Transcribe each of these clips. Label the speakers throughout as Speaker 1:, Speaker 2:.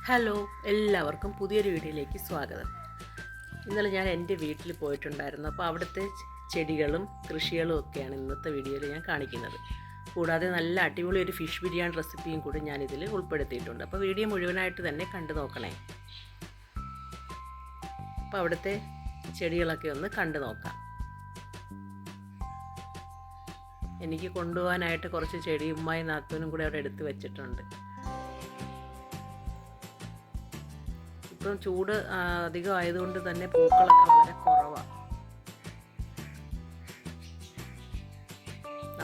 Speaker 1: Hello, എല്ലാവർക്കും പുതിയൊരു വീഡിയോയിലേക്ക് സ്വാഗതം. ഇന്നലെ ഞാൻ എൻ്റെ വീട്ടിൽ പോയിട്ടുണ്ടായിരുന്നു. അപ്പോൾ അവിടുത്തെ ചെടികളും കൃഷികളും ഒക്കെയാണ് ഇന്നത്തെ വീഡിയോയിൽ ഞാൻ കാണിക്കുന്നത്. കൂടാതെ നല്ല അടിപൊളി ഒരു ഫിഷ് ബിരിയാണി റെസിപ്പിയും കൂടി ഞാനിതിൽ ഉൾപ്പെടുത്തിയിട്ടുണ്ട്. അപ്പോൾ വീഡിയോ മുഴുവനായിട്ട് തന്നെ കണ്ടു നോക്കണേ. അപ്പോൾ അവിടുത്തെ ചെടികളൊക്കെ ഒന്ന് കണ്ടു നോക്കാം. എനിക്ക് കൊണ്ടുപോകാനായിട്ട് കുറച്ച് ചെടി ഉമ്മായും നാത്തൂനും കൂടി അവിടെ എടുത്ത് വെച്ചിട്ടുണ്ട്. ഇപ്പം ചൂട് അധികം ആയതുകൊണ്ട് തന്നെ പൂക്കളൊക്കെ വളരെ കുറവാണ്.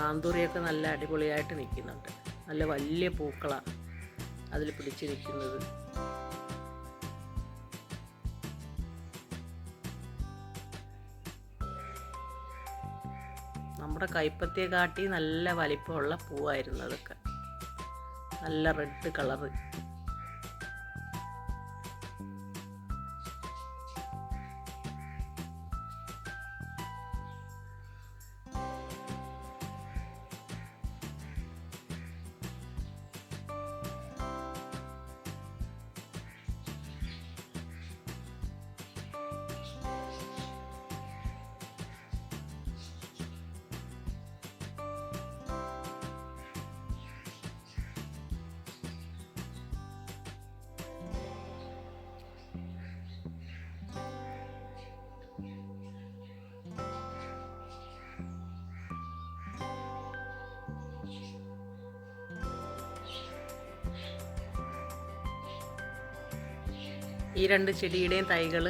Speaker 1: ആന്തൂറിയൊക്കെ നല്ല അടിപൊളിയായിട്ട് നിൽക്കുന്നുണ്ട്. നല്ല വലിയ പൂക്കളാണ് അതിൽ പിടിച്ച് നിൽക്കുന്നത്. നമ്മുടെ കൈപ്പത്തിയെ കാട്ടി നല്ല വലിപ്പമുള്ള പൂവായിരുന്നു അതൊക്കെ. നല്ല റെഡ് കളറ്. ഈ രണ്ട് ചെടിയുടെയും തൈകൾ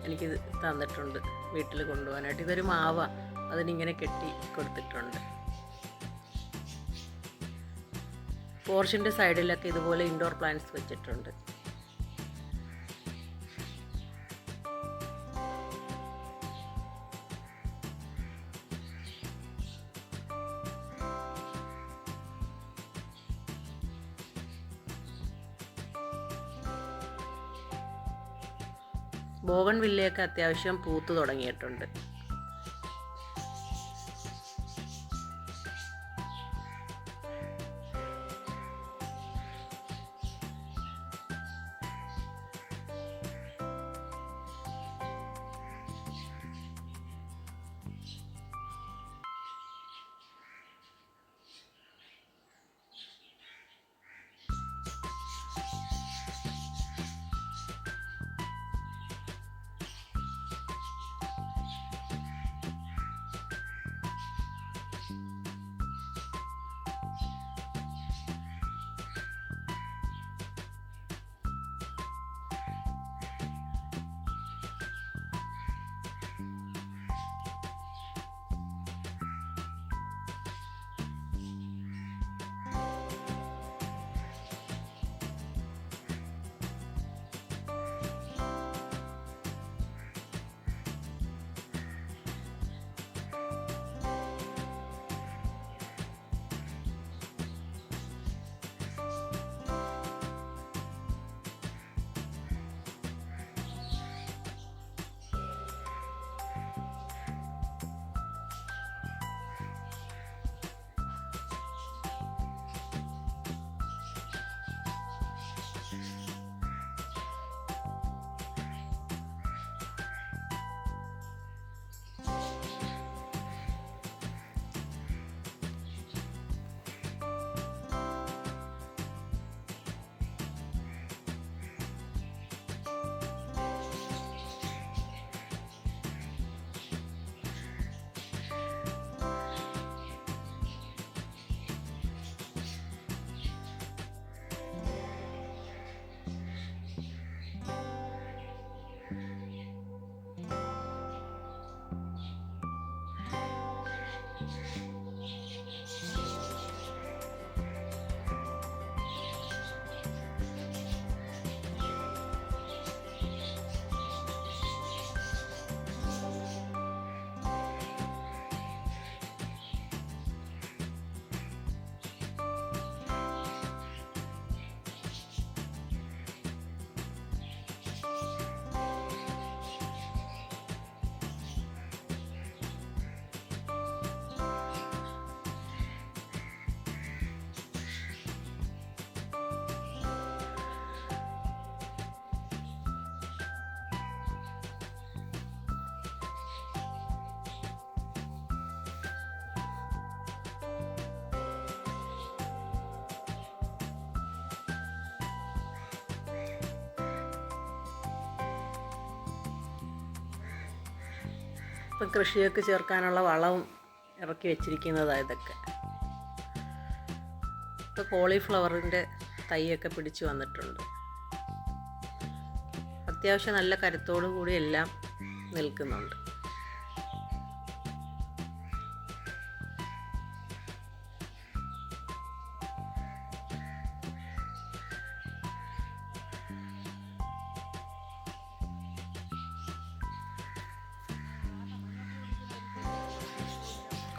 Speaker 1: എനിക്ക് തന്നിട്ടുണ്ട് വീട്ടിൽ കൊണ്ടുപോകാനായിട്ട്. ഇതൊരു മാവ, അതിനിങ്ങനെ കെട്ടി കൊടുത്തിട്ടുണ്ട്. പോർഷൻ്റെ സൈഡിലൊക്കെ ഇതുപോലെ ഇൻഡോർ പ്ലാന്റ്സ് വെച്ചിട്ടുണ്ട്. ബോഗൺവില്ലയൊക്കെ അത്യാവശ്യം പൂത്തു തുടങ്ങിയിട്ടുണ്ട്. ഇപ്പം കൃഷിയൊക്കെ ചേർക്കാനുള്ള വളവും ഇറക്കി വെച്ചിരിക്കുന്നതാണ് ഇതൊക്കെ. ഇപ്പോൾ കോളിഫ്ലവറിൻ്റെ തൈയൊക്കെ പിടിച്ചു വന്നിട്ടുണ്ട്. അത്യാവശ്യം നല്ല കരുത്തോടു കൂടി എല്ലാം നിൽക്കുന്നുണ്ട്.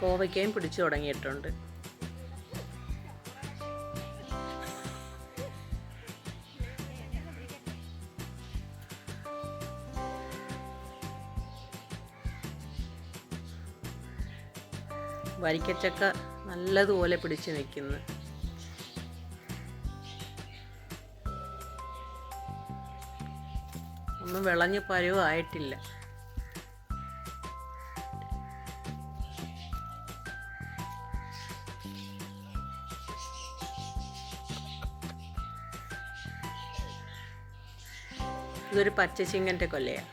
Speaker 1: കോവയ്ക്കയും പിടിച്ചു തുടങ്ങിയിട്ടുണ്ട്. വരിക്കച്ചക്ക നല്ലതുപോലെ പിടിച്ചു നിൽക്കുന്നു. ഒന്നും വിളഞ്ഞ് പരുവായിട്ടില്ല. ഇതൊരു പച്ചച്ചിങ്ങൻ്റെ കൊല്ലയാണ്.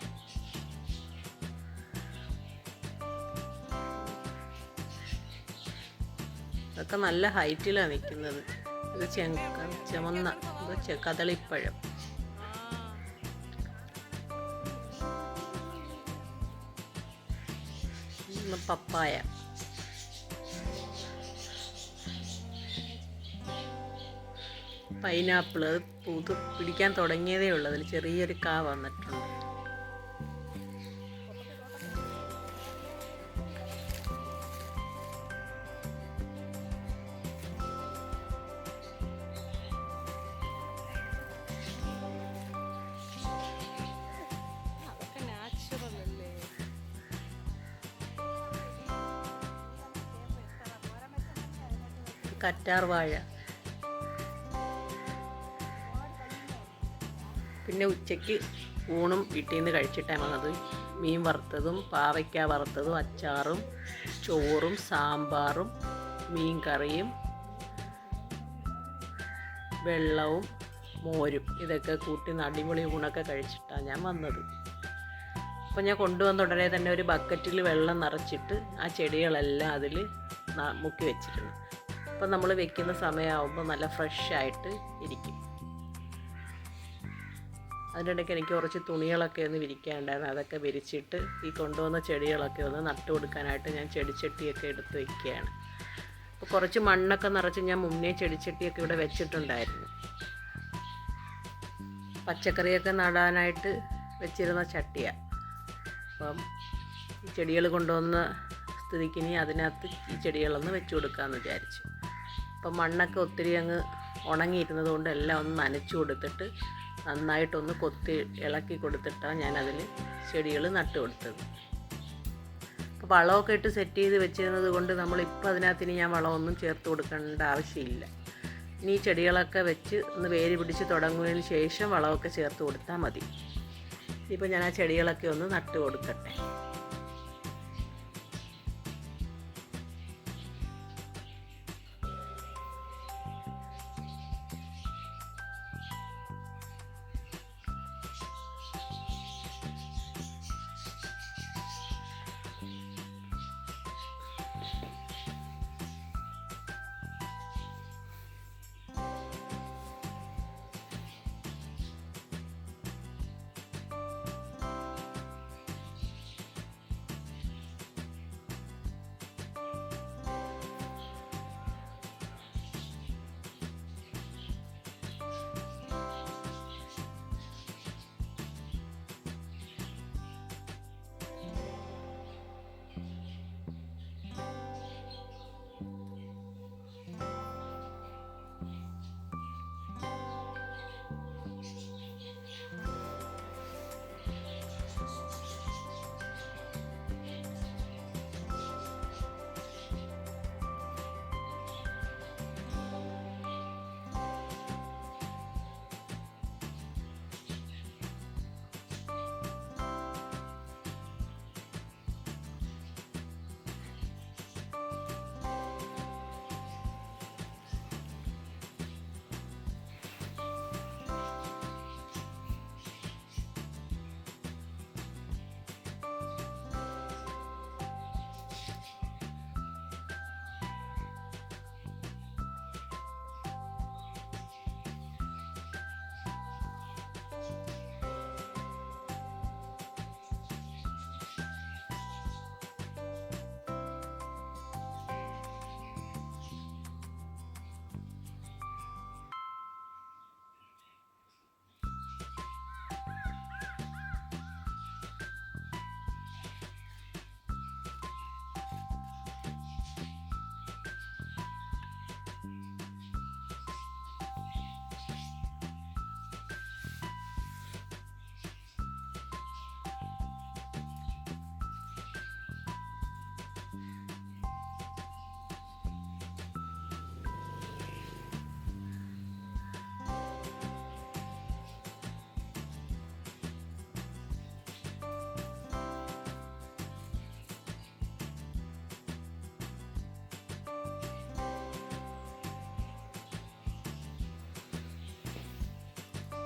Speaker 1: ഇതൊക്കെ നല്ല ഹൈറ്റിലാണ് നിൽക്കുന്നത്. ഇത് ചുമന്ന കദളിപ്പഴം. പപ്പായ. പൈനാപ്പിൾ അത് പൂത്ത് പിടിക്കാൻ തുടങ്ങിയതേ ഉള്ളൂ. അതിൽ ചെറിയൊരു കാ വന്നിട്ടുണ്ട്. കറ്റാർ വാഴ. പിന്നെ ഉച്ചയ്ക്ക് ഊണും വീട്ടിൽ നിന്ന് കഴിച്ചിട്ടാണ് വന്നത്. മീൻ വറുത്തതും പാവയ്ക്ക വറുത്തതും അച്ചാറും ചോറും സാമ്പാറും മീൻ കറിയും വെള്ളവും മോരും ഇതൊക്കെ കൂട്ടി അടിപൊളി ഊണൊക്കെ കഴിച്ചിട്ടാണ് ഞാൻ വന്നത്. അപ്പോൾ ഞാൻ കൊണ്ടുവന്ന ഉടനെ തന്നെ ഒരു ബക്കറ്റിൽ വെള്ളം നിറച്ചിട്ട് ആ ചെടികളെല്ലാം അതിൽ മുക്കി വെച്ചിരുന്നു. അപ്പം നമ്മൾ വെക്കുന്ന സമയമാകുമ്പോൾ നല്ല ഫ്രഷായിട്ട് ഇരിക്കും. അതിനിടയ്ക്ക് എനിക്ക് കുറച്ച് തുണികളൊക്കെ ഒന്ന് വിരിക്കാനുണ്ടായിരുന്നു. അതൊക്കെ വിരിച്ചിട്ട് ഈ കൊണ്ടുവന്ന ചെടികളൊക്കെ ഒന്ന് നട്ടു കൊടുക്കാനായിട്ട് ഞാൻ ചെടിച്ചട്ടിയൊക്കെ എടുത്ത് വയ്ക്കുകയാണ്. അപ്പോൾ കുറച്ച് മണ്ണൊക്കെ നിറച്ച് ഞാൻ മുന്നേ ചെടിച്ചട്ടിയൊക്കെ ഇവിടെ വെച്ചിട്ടുണ്ടായിരുന്നു. പച്ചക്കറിയൊക്കെ നടാനായിട്ട് വെച്ചിരുന്ന ചട്ടിയാണ്. അപ്പം ഈ ചെടികൾ കൊണ്ടുവന്ന സ്ഥിതിക്കിനി അതിനകത്ത് ഈ ചെടികളൊന്ന് വെച്ച് കൊടുക്കാമെന്ന് വിചാരിച്ചു. അപ്പം മണ്ണൊക്കെ ഒത്തിരി അങ്ങ് ഉണങ്ങിയിരുന്നത് കൊണ്ട് എല്ലാം ഒന്ന് നനച്ചു കൊടുത്തിട്ട് നന്നായിട്ടൊന്ന് കൊത്തി ഇളക്കി കൊടുത്തിട്ടാണ് ഞാനതിൽ ചെടികൾ നട്ടു കൊടുത്തത്. അപ്പോൾ വളമൊക്കെ ഇട്ട് സെറ്റ് ചെയ്ത് വെച്ചിരുന്നത് കൊണ്ട് നമ്മളിപ്പോൾ അതിനകത്തിന് ഞാൻ വളമൊന്നും ചേർത്ത് കൊടുക്കേണ്ട ആവശ്യമില്ല. ഇനി ഈ ചെടികളൊക്കെ വെച്ച് ഒന്ന് വേര് പിടിച്ച് തുടങ്ങുന്നതിന് ശേഷം വളമൊക്കെ ചേർത്ത് കൊടുത്താൽ മതി. ഇപ്പോൾ ഞാൻ ആ ചെടികളൊക്കെ ഒന്ന് നട്ടു കൊടുക്കട്ടെ.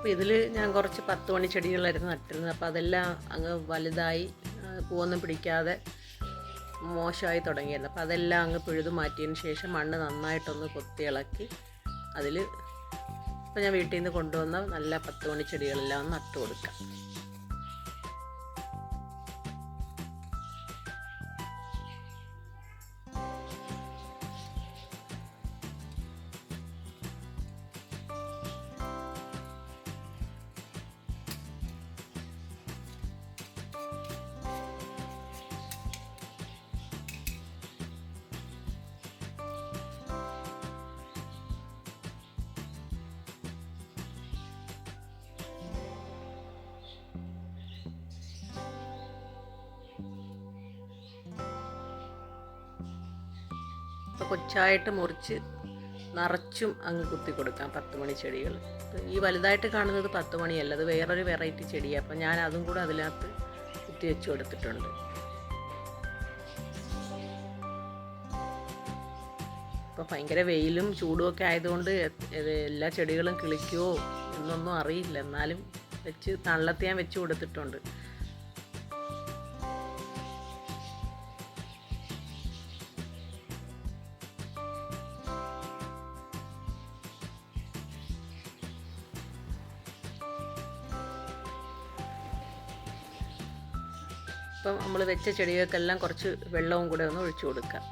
Speaker 1: അപ്പോൾ ഇതിൽ ഞാൻ കുറച്ച് 10 മണി ചെടികളായിരുന്നു നട്ടിരുന്നത്. അപ്പോൾ അതെല്ലാം അങ്ങ് വലുതായി പൂവൊന്നും പിടിക്കാതെ മോശമായി തുടങ്ങിയായിരുന്നു. അപ്പോൾ അതെല്ലാം അങ്ങ് പിഴുതു മാറ്റിയതിന് ശേഷം മണ്ണ് നന്നായിട്ടൊന്ന് കൊത്തി ഇളക്കി അതിൽ ഇപ്പോൾ ഞാൻ വീട്ടിൽ നിന്ന് കൊണ്ടുവന്ന നല്ല 10 മണി ചെടികളെല്ലാം ഒന്ന് നട്ടു കൊടുക്കാം. അപ്പോൾ കൊച്ചായിട്ട് മുറിച്ച് നിറച്ചും അങ്ങ് കുത്തി കൊടുക്കാം 10 മണി ചെടികൾ. ഈ വലുതായിട്ട് കാണുന്നത് 10 മണിയല്ല, അത് വേറൊരു വെറൈറ്റി ചെടിയാണ്. അപ്പോൾ ഞാൻ അതും കൂടെ അതിനകത്ത് കുത്തി വെച്ച് കൊടുത്തിട്ടുണ്ട്. ഇപ്പോൾ ഭയങ്കര വെയിലും ചൂടും ഒക്കെ ആയതുകൊണ്ട് എല്ലാ ചെടികളും കിളിക്കുമോ എന്നൊന്നും അറിയില്ല. എന്നാലും തണലത്ത് ഞാൻ വെച്ച് കൊടുത്തിട്ടുണ്ട്. ഇപ്പം നമ്മൾ വെച്ച ചെടികൾക്കെല്ലാം കുറച്ച് വെള്ളവും കൂടെ ഒന്ന് ഒഴിച്ചു കൊടുക്കാം.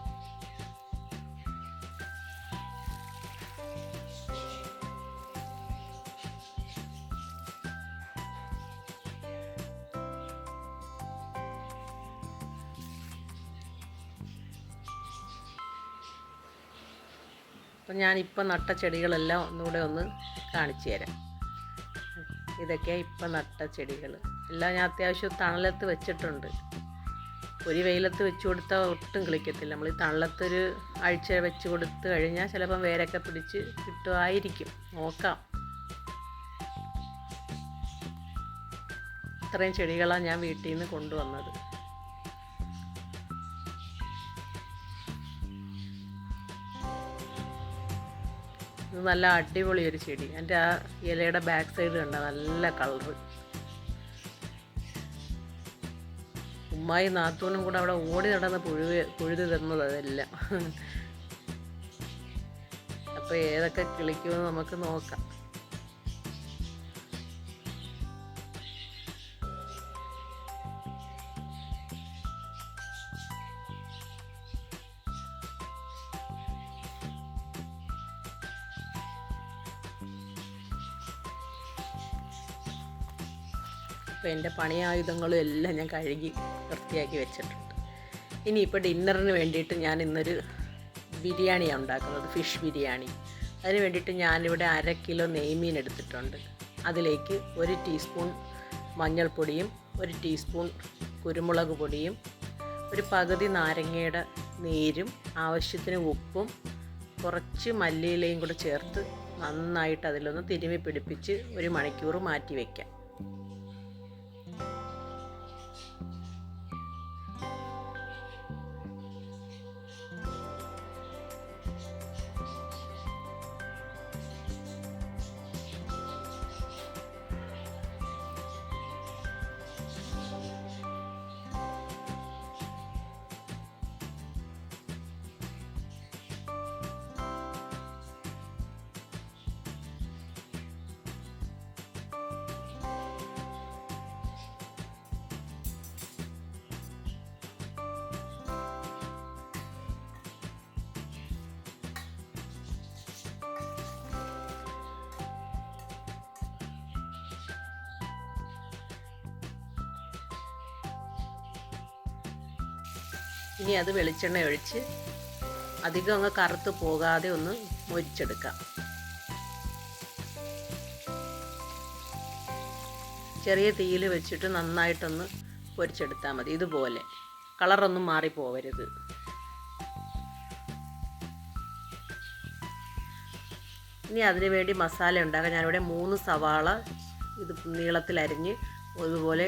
Speaker 1: അപ്പം ഞാനിപ്പം നട്ട ചെടികളെല്ലാം ഒന്നുകൂടെ ഒന്ന് കാണിച്ചു തരാം. ഇതൊക്കെ ഇപ്പം നട്ട ചെടികൾ എല്ലാം ഞാൻ അത്യാവശ്യം തണലത്ത് വെച്ചിട്ടുണ്ട്. ഒരു വെയിലത്ത് വെച്ച് കൊടുത്താൽ ഒട്ടും കിളിക്കത്തില്ല. നമ്മൾ ഈ തണലത്തൊരു ആഴ്ച വെച്ച് കൊടുത്ത് കഴിഞ്ഞാൽ ചിലപ്പം വേരൊക്കെ പിടിച്ച് കിട്ടുമായിരിക്കും, നോക്കാം. ഇത്രയും ചെടികളാണ് ഞാൻ വീട്ടിൽ നിന്ന് കൊണ്ടുവന്നത്. ഇത് നല്ല അടിപൊളി ഒരു ചെടി. എൻ്റെ ആ ഇലയുടെ ബാക്ക് സൈഡ് കണ്ട നല്ല കളറ്. ഉമ്മായി നാത്തൂനും കൂടെ അവിടെ ഓടി നടന്ന് പുഴുതി തന്നത് അതെല്ലാം. അപ്പോൾ ഏതൊക്കെ കിളിക്കുമെന്ന് നമുക്ക് നോക്കാം. അപ്പോൾ എൻ്റെ പണിയായുധങ്ങളും എല്ലാം ഞാൻ കഴുകി വൃത്തിയാക്കി വെച്ചിട്ടുണ്ട്. ഇനിയിപ്പോൾ ഡിന്നറിന് വേണ്ടിയിട്ട് ഞാൻ ഇന്നൊരു ബിരിയാണിയാണ് ഉണ്ടാക്കുന്നത്, ഫിഷ് ബിരിയാണി. അതിന് വേണ്ടിയിട്ട് ഞാനിവിടെ 1/2 കിലോ നെയ്മീൻ എടുത്തിട്ടുണ്ട്. അതിലേക്ക് 1 ടീസ്പൂൺ മഞ്ഞൾപ്പൊടിയും 1 ടീസ്പൂൺ കുരുമുളക് പൊടിയും ഒരു പകുതി നാരങ്ങയുടെ നീരും ആവശ്യത്തിന് ഉപ്പും കുറച്ച് മല്ലിയിലയും കൂടെ ചേർത്ത് നന്നായിട്ട് അതിലൊന്ന് തിരുമ്മി പിടിപ്പിച്ച് 1 മണിക്കൂർ മാറ്റി വയ്ക്കാം. ഇനി അത് വെളിച്ചെണ്ണ ഒഴിച്ച് അധികം അങ്ങ് കറുത്ത് പോകാതെ ഒന്ന് മൊരിച്ചെടുക്കാം. ചെറിയ തീയിൽ വെച്ചിട്ട് നന്നായിട്ടൊന്ന് പൊരിച്ചെടുത്താൽ മതി. ഇതുപോലെ കളറൊന്നും മാറിപ്പോവരുത്. ഇനി അതിനു വേണ്ടി മസാല ഉണ്ടാക്കാൻ ഞാനിവിടെ 3 സവാള ഇത് നീളത്തിലരിഞ്ഞ് അതുപോലെ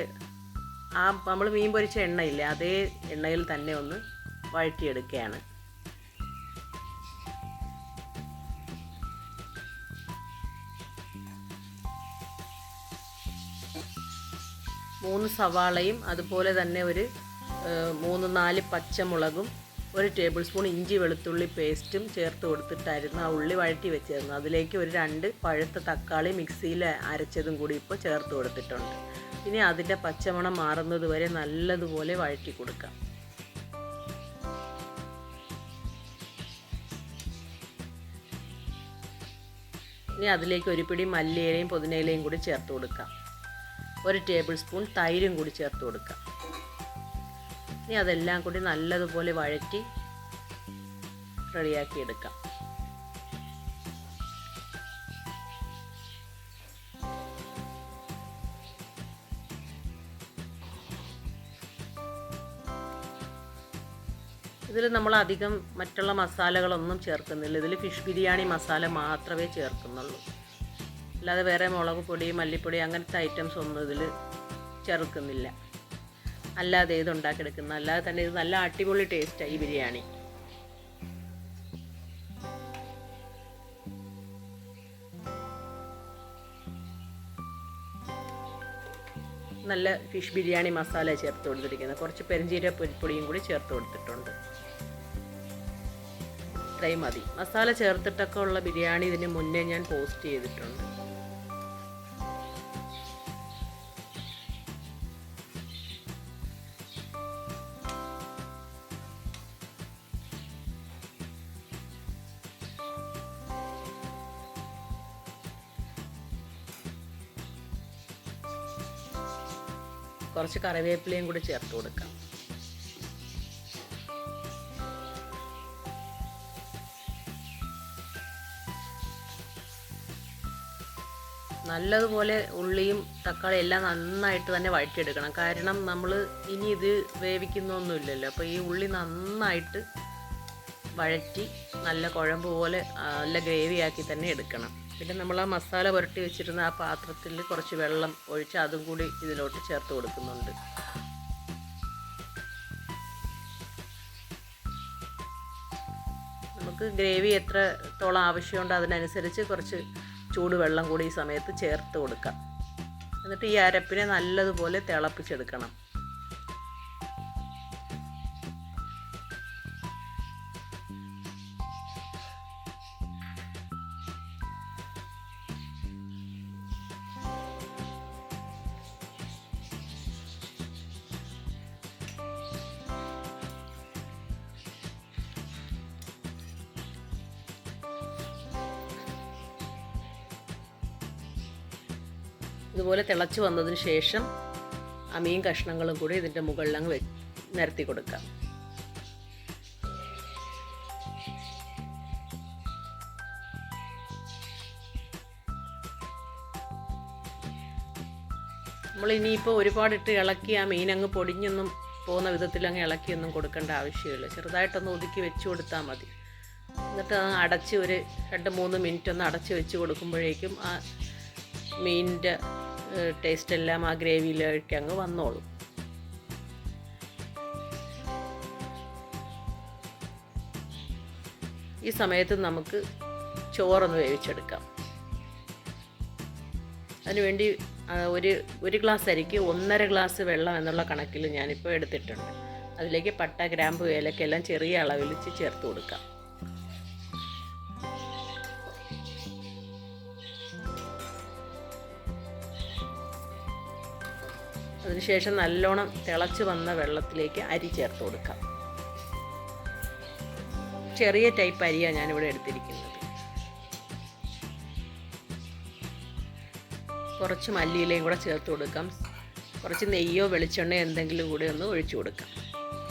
Speaker 1: നമ്മൾ മീൻ പൊരിച്ച എണ്ണയില്ലേ അതേ എണ്ണയിൽ തന്നെ ഒന്ന് വഴറ്റിയെടുക്കുകയാണ്. 3 സവാളയും അതുപോലെ തന്നെ ഒരു 3-4 പച്ചമുളകും 1 ടേബിൾ സ്പൂൺ ഇഞ്ചി വെളുത്തുള്ളി പേസ്റ്റും ചേർത്ത് കൊടുത്തിട്ടായിരുന്നു ആ ഉള്ളി വഴറ്റി വെച്ചിരുന്നത്. അതിലേക്ക് ഒരു 2 പഴുത്ത തക്കാളി മിക്സിയിൽ അരച്ചതും കൂടി ഇപ്പോൾ ചേർത്ത് കൊടുത്തിട്ടുണ്ട്. ഇനി അതിൻ്റെ പച്ചമണം മാറുന്നത് വരെ നല്ലതുപോലെ വഴറ്റി കൊടുക്കാം. ഇനി അതിലേക്ക് ഒരു പിടി മല്ലിയിലയും പുതിനയിലയും കൂടി ചേർത്ത് കൊടുക്കാം. 1 ടേബിൾ സ്പൂൺ തൈരും കൂടി ചേർത്ത് കൊടുക്കാം. ഇനി അതെല്ലാം കൂടി നല്ലതുപോലെ വഴറ്റി റെഡിയാക്കി എടുക്കാം. ഇതിൽ നമ്മൾ അധികം മറ്റുള്ള മസാലകളൊന്നും ചേർക്കുന്നില്ല. ഇതിൽ ഫിഷ് ബിരിയാണി മസാല മാത്രമേ ചേർക്കുന്നുള്ളൂ. അല്ലാതെ വേറെ മുളക് പൊടി മല്ലിപ്പൊടി അങ്ങനത്തെ ഐറ്റംസ് ഒന്നും ഇതിൽ ചേർക്കുന്നില്ല. അല്ലാതെ ഇത് ഉണ്ടാക്കിയെടുക്കുന്ന അല്ലാതെ തന്നെ ഇത് നല്ല അടിപൊളി ടേസ്റ്റാണ് ഈ ബിരിയാണി. നല്ല ഫിഷ് ബിരിയാണി മസാല ചേർത്ത് കൊടുത്തിരിക്കുന്നത്. കുറച്ച് പെരിഞ്ചീരക പൊടിയും കൂടി ചേർത്ത് കൊടുത്തിട്ടുണ്ട്. ഇത്രയും മതി. മസാല ചേർത്തിട്ടൊക്കെ ഉള്ള ബിരിയാണി ഇതിന് മുന്നേ ഞാൻ പോസ്റ്റ് ചെയ്തിട്ടുണ്ട്. കുറച്ച് കറിവേപ്പിലയും കൂടി ചേർത്ത് കൊടുക്കാം. നല്ലതുപോലെ ഉള്ളിയും തക്കാളി എല്ലാം നന്നായിട്ട് തന്നെ വഴറ്റിയെടുക്കണം. കാരണം നമ്മൾ ഇനി ഇത് വേവിക്കുന്നൊന്നുമില്ലല്ലോ. അപ്പോൾ ഈ ഉള്ളി നന്നായിട്ട് വഴറ്റി നല്ല കുഴമ്പ് പോലെ നല്ല ഗ്രേവിയാക്കി തന്നെ എടുക്കണം. പിന്നെ നമ്മൾ ആ മസാല പുരട്ടി വെച്ചിരുന്ന ആ പാത്രത്തിൽ കുറച്ച് വെള്ളം ഒഴിച്ച് അതും കൂടി ഇതിലോട്ട് ചേർത്ത് കൊടുക്കുന്നുണ്ട്. നമുക്ക് ഗ്രേവി എത്രത്തോളം ആവശ്യമുണ്ടോ അതിനനുസരിച്ച് കുറച്ച് ചൂടുവെള്ളം കൂടി ഈ സമയത്ത് ചേർത്ത് കൊടുക്കാം. എന്നിട്ട് ഈ അരപ്പിനെ നല്ലതുപോലെ തിളപ്പിച്ചെടുക്കണം. ഇതുപോലെ തിളച്ച് വന്നതിന് ശേഷം ആ മീൻ കഷ്ണങ്ങളും കൂടി ഇതിൻ്റെ മുകളിലങ്ങ് നിരത്തി കൊടുക്കാം. നമ്മളിനിയിപ്പോൾ ഒരുപാടിട്ട് ഇളക്കി ആ മീനങ്ങ് പൊടിഞ്ഞൊന്നും പോകുന്ന വിധത്തിൽ അങ്ങ് ഇളക്കിയൊന്നും കൊടുക്കേണ്ട ആവശ്യമില്ല. ചെറുതായിട്ടൊന്ന് ഒതുക്കി വെച്ച് കൊടുത്താൽ മതി. എന്നിട്ട് അടച്ച് ഒരു 2-3 മിനിറ്റ് ഒന്ന് അടച്ച് വെച്ച് കൊടുക്കുമ്പോഴേക്കും ആ മീനിൻ്റെ ടേസ്റ്റ് എല്ലാം ആ ഗ്രേവിയിലേക്ക് അങ്ങ് വന്നോളും. ഈ സമയത്ത് നമുക്ക് ചോറൊന്ന് വേവിച്ചെടുക്കാം. അതിനുവേണ്ടി ഒരു ഗ്ലാസ് അരിക്ക് 1.5 ഗ്ലാസ് വെള്ളം എന്നുള്ള കണക്കിൽ ഞാനിപ്പോൾ എടുത്തിട്ടുണ്ട്. അതിലേക്ക് പട്ട ഗ്രാമ്പു ഏലക്കെല്ലാം ചെറിയ അളവിൽ ചേർത്ത് കൊടുക്കാം. അതിനുശേഷം നല്ലോണം തിളച്ച് വന്ന വെള്ളത്തിലേക്ക് അരി ചേർത്ത് കൊടുക്കാം. ചെറിയ ടൈപ്പ് അരിയാണ് ഞാനിവിടെ എടുത്തിരിക്കുന്നത്. കുറച്ച് മല്ലിയിലയും കൂടെ ചേർത്ത് കൊടുക്കാം. കുറച്ച് നെയ്യോ വെളിച്ചെണ്ണയോ എന്തെങ്കിലും കൂടി ഒന്ന് ഒഴിച്ചു കൊടുക്കാം.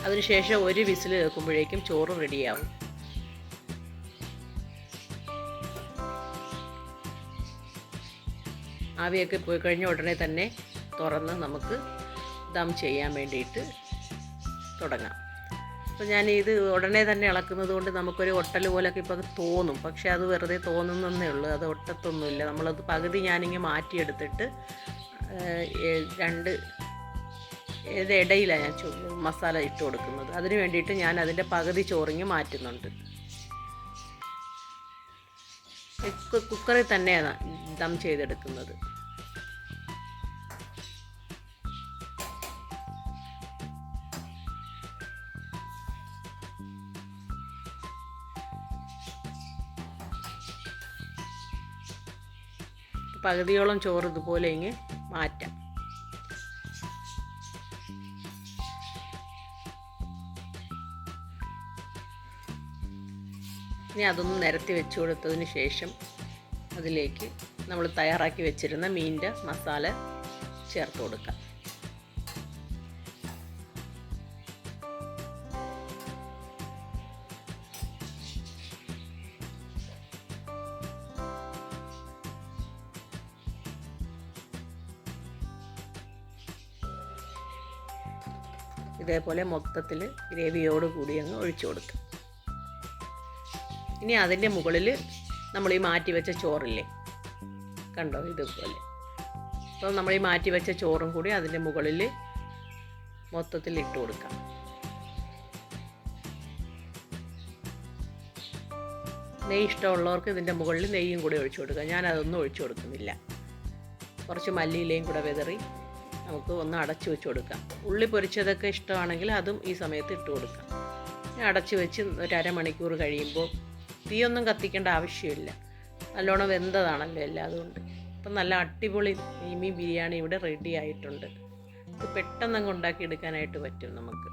Speaker 1: അതിനുശേഷം ഒരു വിസിൽ കേൾക്കുമ്പോഴേക്കും ചോറ് റെഡിയാവും. ആവിയൊക്കെ പോയി കഴിഞ്ഞ ഉടനെ തന്നെ തുറന്ന് നമുക്ക് ദം ചെയ്യാൻ വേണ്ടിയിട്ട് തുടങ്ങാം. അപ്പോൾ ഞാനിത് ഉടനെ തന്നെ ഇളക്കുന്നത് കൊണ്ട് നമുക്കൊരു ഒട്ടൽ പോലൊക്കെ ഇപ്പോൾ അത് തോന്നും. പക്ഷേ അത് വെറുതെ തോന്നുന്നേ ഉള്ളൂ, അത് ഒട്ടത്തൊന്നുമില്ല. നമ്മളത് പകുതി ഞാനിങ്ങനെ മാറ്റിയെടുത്തിട്ട് ഇടയിലാണ് ഞാൻ മസാല ഇട്ട് കൊടുക്കുന്നത്. അതിന് വേണ്ടിയിട്ട് ഞാൻ അതിൻ്റെ പകുതി ചോറിങ്ങ് മാറ്റുന്നുണ്ട്. കുക്കറിൽ തന്നെയാണ് ദം ചെയ്തെടുക്കുന്നത്. പകുതിയോളം ചോറ് ഇതുപോലെ ഇങ്ങ് മാറ്റാം. ഇനി അതൊന്ന് നിരത്തി വെച്ച് കൊടുത്തതിന് ശേഷം അതിലേക്ക് നമ്മൾ തയ്യാറാക്കി വെച്ചിരുന്ന മീനിൻ്റെ മസാല ചേർത്ത് കൊടുക്കാം. ഇതേപോലെ മൊത്തത്തിൽ ഗ്രേവിയോട് കൂടി അങ്ങ് ഒഴിച്ചു കൊടുക്കുക. ഇനി അതിൻ്റെ മുകളിൽ നമ്മൾ ഈ മാറ്റി വെച്ച ചോറില്ലേ, കണ്ടോ ഇതുപോലെ. അപ്പോൾ നമ്മൾ ഈ മാറ്റി വെച്ച ചോറും കൂടി അതിൻ്റെ മുകളിൽ മൊത്തത്തിൽ ഇട്ട് കൊടുക്കാം. നെയ്യ് ഇഷ്ടമുള്ളവർക്ക് ഇതിൻ്റെ മുകളിൽ നെയ്യും കൂടി ഒഴിച്ചു കൊടുക്കുക. ഞാനതൊന്നും ഒഴിച്ചു കൊടുക്കുന്നില്ല. കുറച്ച് മല്ലിയിലയും കൂടെ വിതറി നമുക്ക് ഒന്ന് അടച്ചു വെച്ച് കൊടുക്കാം. ഉള്ളി പൊരിച്ചതൊക്കെ ഇഷ്ടമാണെങ്കിൽ അതും ഈ സമയത്ത് ഇട്ട് കൊടുക്കാം. അടച്ചു വെച്ച് ഒരു അരമണിക്കൂർ കഴിയുമ്പോൾ തീയൊന്നും കത്തിക്കേണ്ട ആവശ്യമില്ല. നല്ലോണം വെന്തതാണല്ലോ എല്ലാം, അതുകൊണ്ട് ഇപ്പം നല്ല അടിപൊളി നെയ്മീൻ ബിരിയാണി ഇവിടെ റെഡി ആയിട്ടുണ്ട്. ഇത് പെട്ടെന്നങ്ങ് ഉണ്ടാക്കിയെടുക്കാനായിട്ട് പറ്റും നമുക്ക്.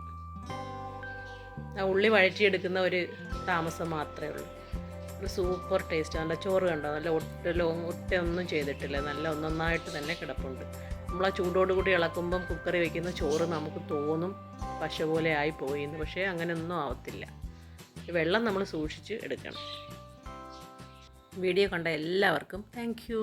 Speaker 1: ആ ഉള്ളി വഴറ്റിയെടുക്കുന്ന ഒരു താമസം മാത്രമേ ഉള്ളൂ. ഒരു സൂപ്പർ ടേസ്റ്റ്. നല്ല ചോറ് കണ്ടോ, നല്ല ഒട്ടൊന്നും ചെയ്തിട്ടില്ല, നല്ല ഒന്നൊന്നായിട്ട് തന്നെ കിടപ്പുണ്ട്. നമ്മൾ ആ ചൂടോടുകൂടി ഇളക്കുമ്പം കുക്കറി വയ്ക്കുന്ന ചോറ് നമുക്ക് തോന്നും പശ പോലെ ആയി പോയിന്ന്. പക്ഷേ അങ്ങനെയൊന്നും ആവത്തില്ല. വെള്ളം നമ്മൾ സൂക്ഷിച്ച് എടുക്കണം. വീഡിയോ കണ്ട എല്ലാവർക്കും താങ്ക് യു.